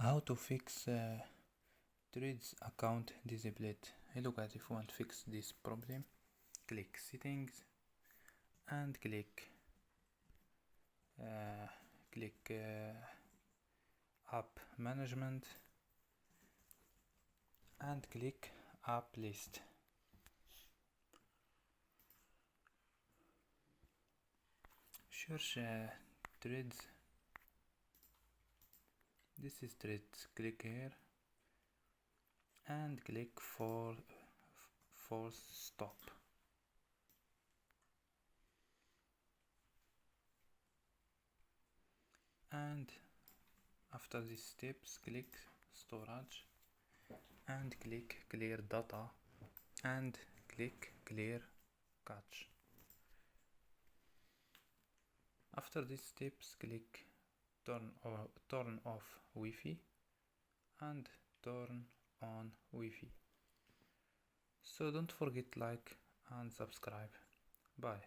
How to fix Threads account disabled. Hello guys, if you want to fix this problem, click settings and click app management and click app list. Search Threads. This is Threads. Click here and click force stop. And after these steps, click storage and click clear data and click clear cache. After these steps, click turn off Wi-Fi and turn on Wi-Fi. So don't forget like and subscribe. Bye.